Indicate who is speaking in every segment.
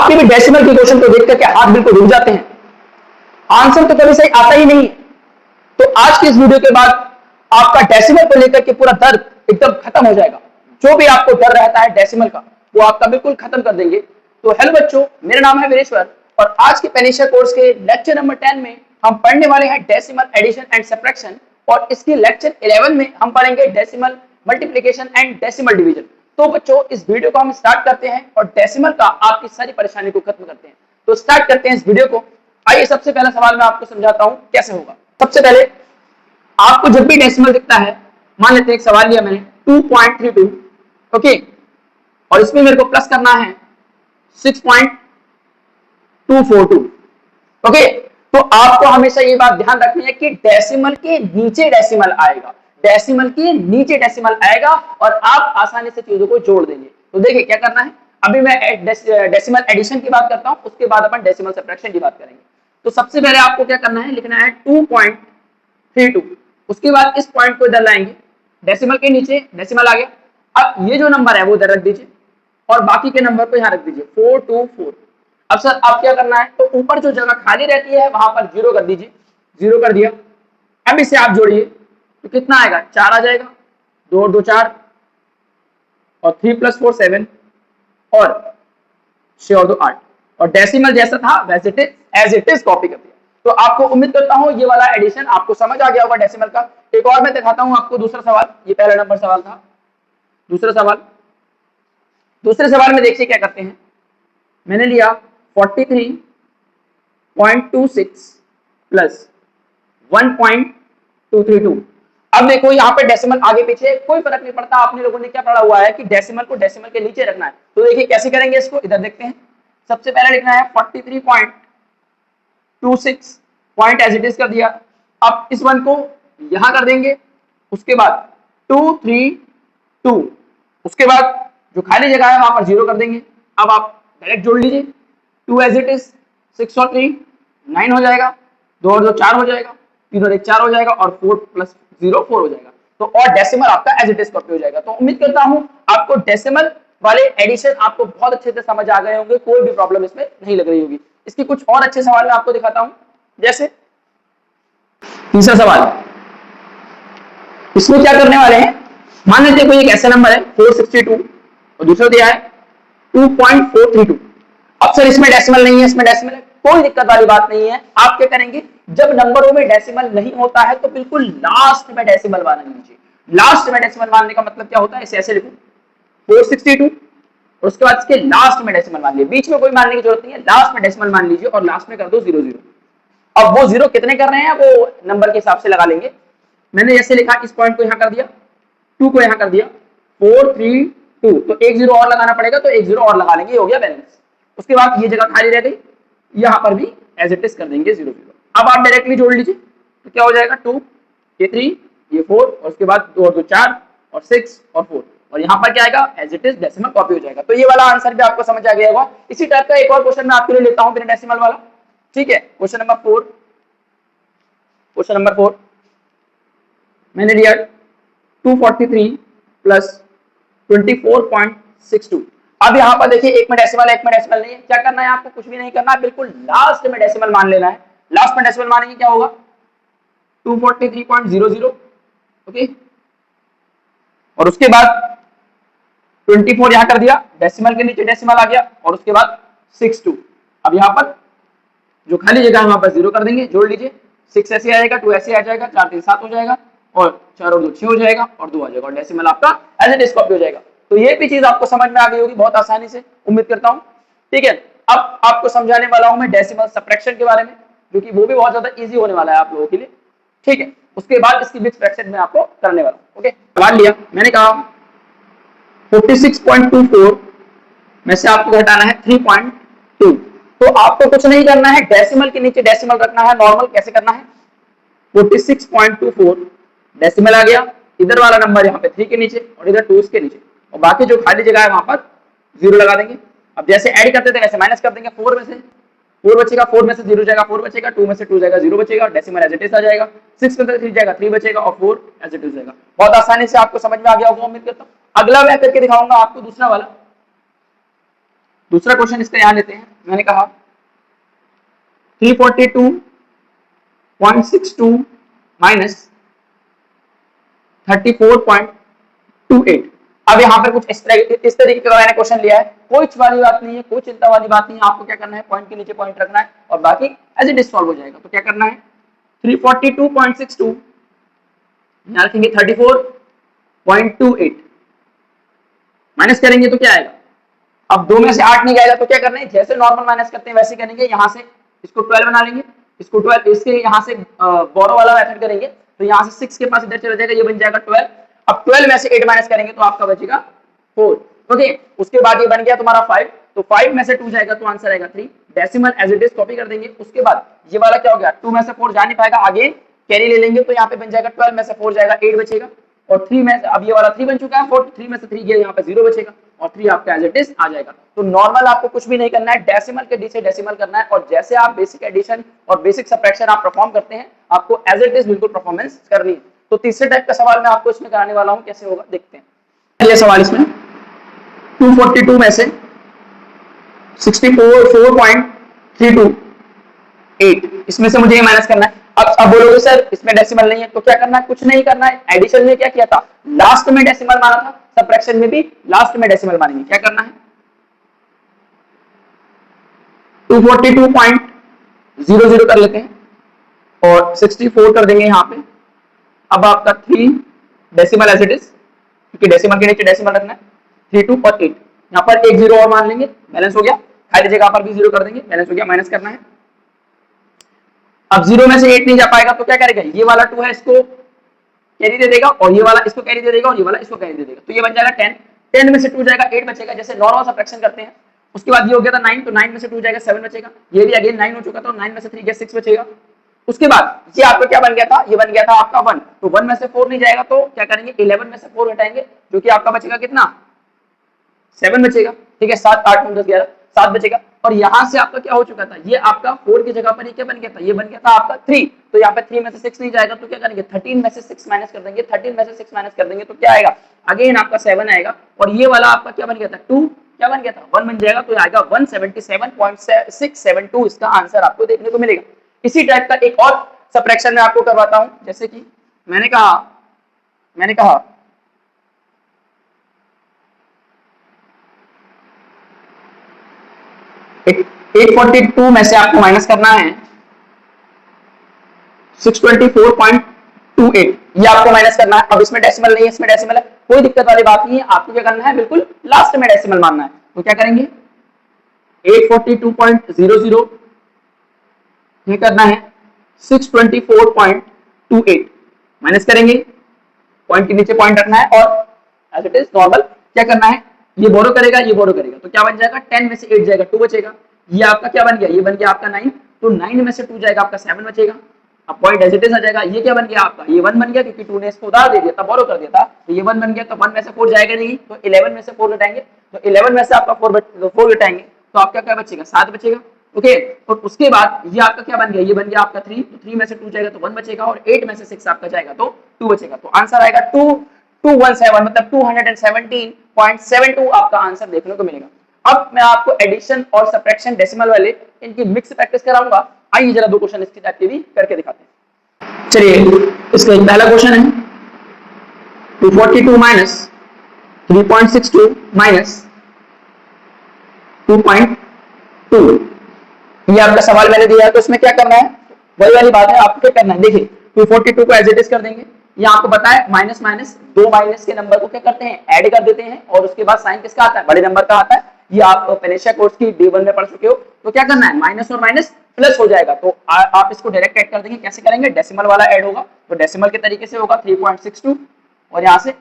Speaker 1: आपके भी डेसिमल के क्वेश्चन को देख करके हाथ बिल्कुल रुक जाते हैं, आंसर तो कभी सही आता ही नहीं। तो आज की इस वीडियो के बाद आपका डेसिमल को लेकर के पूरा दर्द एकदम खत्म हो जाएगा। जो भी आपको डर रहता है डेसिमल का, वो आपका बिल्कुल खत्म कर देंगे। तो हेलो बच्चों, मेरा नाम है वीरेश्वर और आज के पेनिशा कोर्स के लेक्चर नंबर 10 में हम पढ़ने वाले हैं डेसिमल एडिशन एंड सब्ट्रैक्शन, और इसके लेक्चर 11 में हम पढ़ेंगे decimal multiplication and decimal division. तो बच्चों, इस वीडियो को हम स्टार्ट करते हैं और डेसिमल का आपकी सारी परेशानी को खत्म करते हैं। तो स्टार्ट करते हैं इस वीडियो को। आइए, सबसे पहला सवाल मैं आपको समझाता हूं कैसे होगा। सबसे पहले आपको जब भी डेसिमल दिखता है, मान लेते हैं एक सवाल लिया मैंने 2.32, ओके, और इसमें मेरे को प्लस करना है 6.242, ओके। तो आपको हमेशा ये बात ध्यान रखनी है कि डेसिमल के नीचे डेसिमल आएगा, डेसिमल के नीचे डेसिमल आएगा और आप आसानी से चीजों को जोड़ देंगे। तो देखिए क्या करना है, अभी मैं डेसिमल एडिशन की बात करता हूं, उसके बाद अपन डेसिमल सब्ट्रैक्शन की बात करेंगे। तो सबसे पहले आपको क्या करना है, लिखना है 2.32, उसके बाद इस पॉइंट को इधर लाएंगे, डेसिमल के नीचे डेसिमल आ गया। अब ये जो नंबर है वो इधर रख दीजिए और बाकी के नंबर को यहां रख दीजिए 424। अब सर आप क्या करना है, तो ऊपर जो जगह खाली रहती है वहां पर 0 कर दीजिए, 0 कर दिया। अब इसे आप जोड़िए तो कितना आएगा, 4 आ जाएगा, 2 और 2 4, और 3 + 4 7, और 6 और 2 8, और डेसिमल जैसा था वैसे एज इट इज कॉपी कर दिया। तो आपको उम्मीद करता हूं ये वाला एडिशन आपको समझ आ गया होगा डेसिमल का। एक और मैं दिखाता हूं आपको दूसरा सवाल, ये पहला नंबर सवाल था। दूसरे सवाल में देखिए क्या करते हैं, मैंने लिया 43.26 प्लस 1.232। अब देखो यहाँ पे डेसिमल आगे पीछे कोई फर्क नहीं पड़ता, आपने लोगों ने क्या पढ़ा हुआ है कि डेसिमल को डेसिमल के नीचे रखना है। तो देखिए कैसे करेंगे इसको, इधर देखते हैं। सबसे पहले लिखना है 43.26 पॉइंट एज इट इज कर दिया। अब इस वन को यहां कर देंगे, उसके बाद 232, उसके बाद जो खाली जगह है वहां पर 0 कर देंगे। अब आप डायरेक्ट जोड़ लीजिए, 2 एज इट इज, 6 और 3 9 हो जाएगा, 2 और 2 4 हो जाएगा, 3 और 1 4 हो जाएगा, और 4 + 0 4 हो जाएगा। तो और डेसिमल आपका एज इट इज कॉपी हो जाएगा। तो उम्मीद करता हूं आपको डेसिमल वाले एडिशन आपको बहुत अच्छे से समझ आ गए होंगे, कोई भी प्रॉब्लम इसमें नहीं लग रही होगी। इसकी कुछ और अच्छे सवाल मैं आपको दिखाता हूं, जैसे तीसरा सवाल। इसमें क्या करने वाले हैं, मान लेते हैं कोई एक ऐसा नंबर है 462 और दूसरा दिया है 2.432। अब सर इसमें डेसिमल नहीं है, इसमें डेसिमल है, कोई दिक्कत वाली बात नहीं है। आप क्या करेंगे, जब नंबरों में डेसिमल नहीं होता है तो बिल्कुल लास्ट में डेसिमल मान लीजिए। लास्ट में डेसिमल मानने का मतलब क्या होता है, इसे ऐसे लिखो 462 और उसके बाद इसके लास्ट में डेसिमल मान लीजिए, बीच में कोई मानने की जरूरत नहीं है, लास्ट में डेसिमल मान लीजिए और लास्ट में कर दो 0 0। अब वो 0 कितने कर रहे हैं वो नंबर के हिसाब से लगा लेंगे। मैंने जैसे लिखा, इस पॉइंट को यहां कर दिया, 2 को यहां कर दिया, 4 3 2, तो एक 0 और लगाना पड़ेगा, तो एक 0 और लगा लेंगे, हो गया बैलेंस। उसके बाद ये जगह खाली रह गई, यहां पर भी एज इट इज कर देंगे 0 0। अब आप डायरेक्टली जोड़ लीजिए, तो क्या हो जाएगा, 2 ये 3 ये 4, और उसके बाद 2 और 2 4, और 6 और 4, और यहाँ पर क्या आएगा, as it is decimal copy हो जाएगा। तो ये वाला आंसर भी आपको समझ आ गया होगा। इसी टाइप का एक और क्वेश्चन मैं आपके लिए लेता हूं बिना डेसिमल वाला, ठीक है। क्वेश्चन नंबर 4 मैंने लिया 243 प्लस 24.62। अब यहाँ पर देखिए एक में डेसिमल है, एक में डेसिमल नहीं है। क्या करना है आपको, कुछ भी नहीं करना, बिल्कुल लास्ट में डेसिमल मान लेना है। लास्ट में डेसिमल मानेंगे क्या होगा, 243.00, ओके, और उसके बाद 24 यहां कर दिया, डेसिमल के नीचे डेसिमल आ गया, और उसके बाद 62। अब यहाँ पर जो खाली जगह है वहां पर 0 कर देंगे, जोड़ लीजिए, 6 ऐसे आएगा, 2 ऐसे आ जाएगा, 4 3 7 हो जाएगा, और 4 और 2 6 हो जाएगा, और 2 आ जाएगा, और डेसिमल आपका एज इट इज कॉपी हो जाएगा। तो ये भी चीज आपको समझ में आ गई होगी बहुत आसानी से, उम्मीद करता हूं, ठीक है। अब आपको समझाने वाला हूं मैं डेसिमल सब्ट्रैक्शन के बारे में, जो कि वो भी बहुत ज्यादा इजी होने वाला है आप लोगों के लिए, ठीक है। उसके बाद इसकी बिग फ्रैक्शन में आपको करने वाला हूं, ओके। मान लिया मैंने कहा 46.24 में से आपको घटाना है 3.2। तो आपको कुछ नहीं करना है, डेसिमल के नीचे डेसिमल रखना है। नॉर्मल कैसे करना है, 46.24 डेसिमल आ गया, इधर वाला नंबर यहाँ पे 3 के नीचे और इधर 2 के नीचे, और बाकी जो खाली जगह है वहां पर 0 लगा देंगे। अब जैसे ऐड करते थे वैसे माइनस कर देंगे, 4 में से 4 बचेगा, 4 में से 0 जाएगा, 4 बचेगा, 2 में से 2 जाएगा, 0 बचेगा, डेसिमल एज इट इज आ जाएगा, 6 में से 3 जाएगा, 3 बचेगा, और 4 एज इट इज जाएगा। बहुत आसानी से आपको समझ में आ गया होगा, उम्मीद करता हूं। अगला मैं करके दिखाऊंगा आपको दूसरा वाला, दूसरा क्वेश्चन इसका यहाँ लेते हैं। मैंने कहा 342.62 माइनस 34.28। अब यहाँ पर कुछ इस तरीके का मैंने क्वेश्चन लिया है, कोई वाली बात नहीं है, कोई चिंता वाली बात नहीं है। आपको क्या करना है, पॉइंट के नीचे पॉइंट रखना है और बाकी एज इट इज सॉल्व हो जाएगा। तो क्या करना है, 342.62 यहाँ रखेंगे 34.28 माइनस करेंगे तो क्या आएगा। अब 2 में से 8 नहीं जाएगा तो क्या करना है, जैसे नॉर्मल माइनस करते हैं वैसे करेंगे। यहाँ से इसको 12 बना लेंगे, इसको 12, इसके यहाँ से बोरो वाला मेथड करेंगे तो यहाँ से 6 के पास इधर चला जाएगा, ये बन जाएगा 12। अब 12 में से 8 माइनस करेंगे तो आपका बचेगा 4। ओके, उसके बाद ये बन गया तुम्हारा 5, तो 5 में से 2 जाएगा तो आंसर आएगा 3। Decimal as it is copy कर देंगे। उसके बाद ये वाला क्या हो गया, 2 में से 4 जा नहीं पाएगा, आगे कैरी ले लेंगे तो यहाँ पे बन जाएगा 12 में से 4 जाएगा 8 बचेगा, और 3 में अब ये वाला 3 बन चुका है, 3 में से 3 गया यहाँ पे 0 बचेगा और 3 आपका एज इट इज आ जाएगा। तो नॉर्मल आपको कुछ भी नहीं करना है, डेसिमल के डी से डेसिमल करना है, और जैसे आप बेसिक एडिशन और बेसिक सबट्रैक्शन आप परफॉर्म करते हैं आपको एज इट इज बिल्कुल परफॉर्मेंस करनी है। तो तीसरे टाइप का सवाल मैं आपको इसमें कराने वाला हूँ, कैसे होगा देखते हैं। ये सवाल इसमें 242 में से 64.328 इसमें से मुझे ये माइनस करना है। अब बोलोगे सर इसमें डेसिमल नहीं है, तो क्या करना है, कुछ नहीं करना है। एडिशन में क्या किया था, लास्ट में डेसिमल माना था, सबट्रैक्शन में भी लास्ट में डेसिमल मानेंगे। क्या करना है, 242.00 कर लेते हैं और 64 कर देंगे यहाँ पे। अब आपका 3 डेसिमल एज इट इज, क्योंकि डेसिमल के नीचे डेसिमल रखना है, 32 और 8 यहाँ पर एक 0 और मान लेंगे, बैलेंस हो गया। खाली जगह पर भी 0 कर देंगे, बैलेंस हो गया। माइनस करना है। अब 0 में से 8 नहीं जा पाएगा तो क्या करेगा, ये वाला 2 है इसको कैरी दे देगा और ये वाला इसको कैरी दे देगा और ये वाला इसको कैरी दे देगा, तो ये बन जाएगा 10। 10 में से 2 जाएगा 8 बचेगा, जैसे नॉर्मल सबट्रैक्शन करते हैं। उसके बाद ये हो गया था 9, तो 9 में से 2 जाएगा 7 बचेगा। ये भी अगेन 9 हो चुका था, 9 में से 3 गया 6 बचेगा। उसके बाद ये आपका क्या बन गया था, ये बन गया था आपका 1, तो 1 में से 4 नहीं जाएगा तो क्या करेंगे, 11 में से 4 हटाएंगे, जो कि आपका बचेगा कितना, 7 बचेगा। ठीक है, 7 8 9 10 11 7 बचेगा। और यहां से आपका क्या हो चुका था, ये आपका 4 की जगह पर ये क्या बन गया था, ये बन गया था आपका 3, तो यहाँ पे 3 में से 6 नहीं जाएगा तो क्या करेंगे, 13 में से 6 माइनस कर देंगे। 13 में से 6 माइनस कर देंगे तो क्या आएगा, अगेन आपका 7 आएगा। और ये वाला आपका क्या बन गया था, 2 क्या बन गया था, 1 बन जाएगा, तो आएगा 177.672 इसका आंसर आपको देखने को मिलेगा। इसी टाइप का एक और सबट्रैक्शन मैं आपको करवाता हूं, जैसे कि मैंने कहा 842 में से आपको माइनस करना है 624.28, ये आपको माइनस करना है। अब इसमें डेसिमल नहीं है, इसमें डेसिमल है, कोई दिक्कत वाली बात नहीं है। आपको क्या करना है, बिल्कुल लास्ट में डेसिमल मानना है। तो क्या करेंगे, 842.00 ये करना है 624.28 माइनस करेंगे, पॉइंट के नीचे पॉइंट रखना है और एज इट इज नॉर्मल क्या करना है, ये बोरो करेगा, ये बोरो करेगा, तो क्या बन जाएगा, 10 में से 8 जाएगा 2 बचेगा। ये आपका क्या बन गया, ये बन गया आपका 9, तो 9 में से 2 जाएगा आपका 7 बचेगा। अब पॉइंट एज इट इज आ जाएगा। ये क्या बन गया आपका, ये 1 बन गया, क्योंकि 2 ने इसको उधार दे दिया था, बोरो कर दिया था, तो ये 1 बन गया। तो 1 में से 4 जाएगा नहीं, तो 11 में से 4 घटाएंगे, तो 11 में से आपका 4 घटाएंगे तो आपका क्या बचेगा, 7 बचेगा। ओके, और उसके बाद ये आपका क्या बन गया, ये बन गया आपका 3, तो 3 में से 2 जाएगा तो 1 बचेगा, और 8 में से 6 आपका जाएगा तो 2 बचेगा। तो आंसर आएगा 217, मतलब 217.72 आपका आंसर देखने को मिलेगा। अब मैं आपको एडिशन और सबट्रैक्शन डेसिमल वाले इनकी मिक्स प्रैक्टिस कराऊंगा। आइए जरा 2 क्वेश्चन इसकी टाइप के भी करके दिखाते हैं। चलिए, इसका एक पहला क्वेश्चन है 242 माइनस 3.62 माइनस 2.2। ये आपका सवाल मैंने दिया है, तो इसमें क्या करना है, वही वाली बात है, आपको क्या करना है। देखिए 242 को एज इट इज कर देंगे। ये आपको पता है माइनस माइनस, 2 माइनस के नंबर को क्या करते हैं, ऐड कर देते हैं, और उसके बाद साइन किसका आता है, बड़े नंबर का आता है। ये आप पेनेशिया कोर्स की D1 में पढ़ चुके हो। तो क्या करना है, माइनस और माइनस प्लस हो जाएगा, तो आप इसको डायरेक्ट ऐड कर देंगे। कैसे करेंगे, डेसिमल वाला ऐड होगा, तो डेसिमल के तरीके से होगा 3.62 और यहाँ से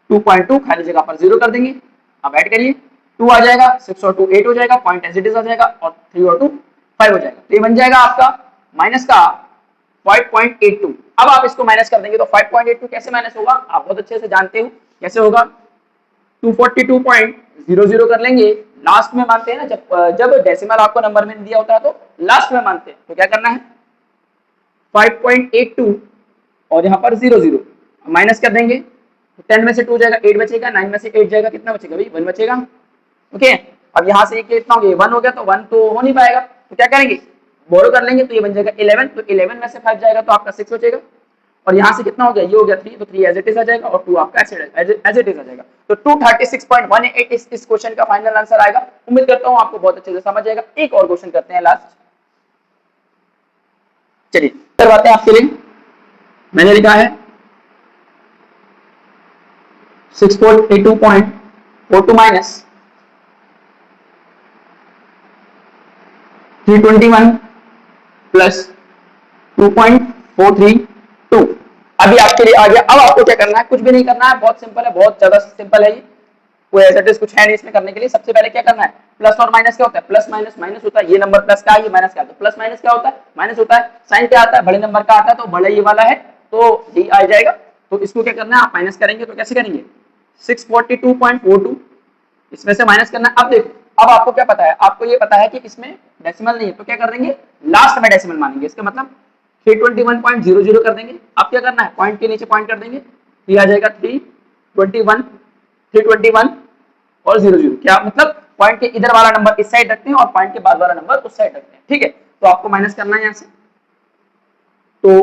Speaker 1: 2.2 खाली जगह पर 0 कर देंगे। अब ऐड करिए, 2 आ जाएगा, 6 और 2 8 हो जाएगा, पॉइंट एज इट इज आ जाएगा, और 3 और 2 5 हो जाएगा। तो ये बन जाएगा आपका माइनस का 5.82। अब आप इसको माइनस कर देंगे तो 5.82 कैसे माइनस होगा, आप बहुत अच्छे से जानते हो कैसे होगा। 242.00 कर लेंगे, लास्ट में मानते हैं ना, जब डेसिमल आपको नंबर में दिया होता है तो लास्ट में मानते हैं। तो क्या करना है, 5.82 और यहाँ पर 00 माइनस कर देंगे, 10 में से 2 जाएगा 8 बचेगा, 9 में से 8 जाएगा, कितना बचेगा भाई, 1 बचेगा। ओके, अब यहाँ से कितना हो गया, 1 हो गया, तो 1 तो हो नहीं पाएगा, तो क्या करेंगे, बोरो कर लेंगे, तो ये बन जाएगा 11, तो 11 में से 5 जाएगा तो आपका 6 हो जाएगा। और यहाँ से कितना हो गया, ये हो गया 3, तो 3 एज इट इज आ जाएगा और 2 आपका एज इट इज आ जाएगा। तो 236.18 इस क्वेश्चन का फाइनल आंसर आएगा। उम्मीद करता हूँ आपको बहुत अच्छे से समझ आएगा। एक और क्वेश्चन करते हैं लास्ट, चलिए करवाते हैं आपके लिए। मैंने लिखा है 682.42 माइनस 321 प्लस 2.432। अभी आपके लिए आ गया। अब आपको क्या करना है, कुछ भी नहीं करना है, बहुत सिंपल है, बहुत ज्यादा सिंपल है ये, कोई एज इट इज कुछ है नहीं इसमें करने के लिए। सबसे पहले क्या करना है, प्लस और माइनस क्या होता है, प्लस माइनस माइनस होता है, ये नंबर प्लस का है, ये माइनस का है, तो प्लस माइनस क्या होता है, माइनस होता है। साइन क्या आता है, बड़े नंबर का आता है, तो बड़ा ये वाला है, तो ये आ जाएगा। तो इसको क्या करना है, आप माइनस करेंगे, तो कैसे करेंगे, 642.42 इसमें से माइनस करना। अब देखो, अब आपको क्या पता है, आपको ये पता है कि इसमें डेसिमल नहीं है, तो क्या कर देंगे, लास्ट में डेसिमल मानेंगे, इसका मतलब 321.00 कर देंगे। अब क्या करना है, पॉइंट के नीचे पॉइंट कर देंगे, तो आ जाएगा 321 और 00, क्या मतलब पॉइंट के इधर वाला नंबर इस साइड रखते हैं और पॉइंट के बाद वाला नंबर उस साइड रखते हैं, ठीक है। तो आपको माइनस करना है यहाँ से, तो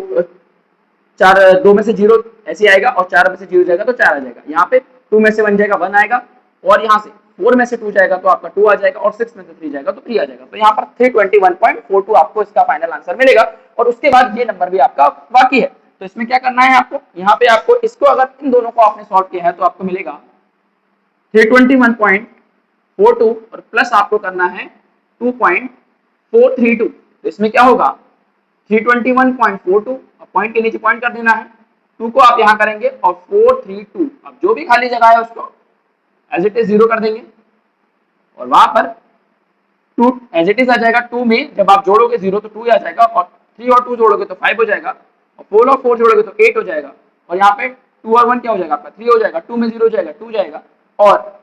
Speaker 1: 2 में से 0 ऐसे आएगा और 4 में से 0 जाएगा तो 4 आ जाएगा। यहाँ पे 2 में से 1 जाएगा 1 आएगा, और यहाँ से 4 में से 2 जाएगा तो आपका 2 आ जाएगा, और 6 में से 3 जाएगा तो 3 आ जाएगा। तो यहाँ पर 321.42 आपको इसका फाइनल आंसर मिलेगा। और उसके बाद ये नंबर भी आपका बाकी है, तो इसमें क्या करना है आपको, यहाँ पे आपको इसको अगर इन दोनों को आपने सॉल्व किया है तो आपको मिलेगा 321.42 और प्लस आपको करना है 2.432। तो इसमें क्या होगा, 321.42 पॉइंट के नीचे पॉइंट कर देना है, 2 को आप यहाँ करेंगे और 432, अब जो भी खाली जगह है उसको एज इट इज 0 कर देंगे, और वहां पर 2 एज इट इज आ जाएगा। 2 में जब आप जोड़ोगे 0 तो 2 आ जाएगा, और 3 और 2 जोड़ोगे तो 5 हो जाएगा, और 4 और 4 जोड़ोगे तो 8 हो जाएगा, और यहाँ पे 2 और 1 क्या हो जाएगा आपका 3 हो जाएगा, 2 में 0 हो जाएगा 2 जाएगा, और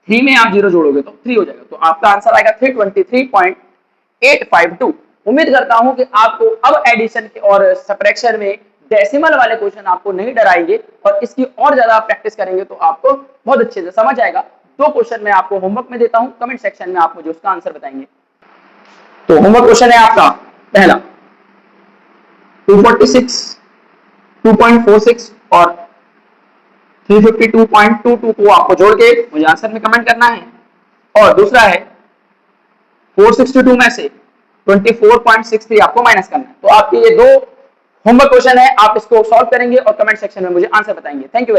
Speaker 1: 3 में आप 0 जोड़ोगे तो 3 हो जाएगा। तो आपका आंसर आएगा 323.852। उम्मीद करता हूं कि आपको अब एडिशन और सब्ट्रैक्शन में डेसिमल वाले क्वेश्चन आपको नहीं डराएंगे, और इसकी और ज्यादा प्रैक्टिस करेंगे तो आपको बहुत अच्छे से समझ आएगा। 2 क्वेश्चन मैं आपको होमवर्क में देता हूं, कमेंट सेक्शन में आप मुझे उसका आंसर बताएंगे। तो होमवर्क क्वेश्चन है आपका पहला 246, 2.46 और 352.22 को आपको जोड़ के मुझे आंसर में कमेंट करना है। और दूसरा है 462 में से 24.63 आपको माइनस करना है। तो आपके ये 2 होमवर्क क्वेश्चन है, आप इसको सॉल्व करेंगे और कमेंट सेक्शन में मुझे आंसर बताएंगे। Thank you.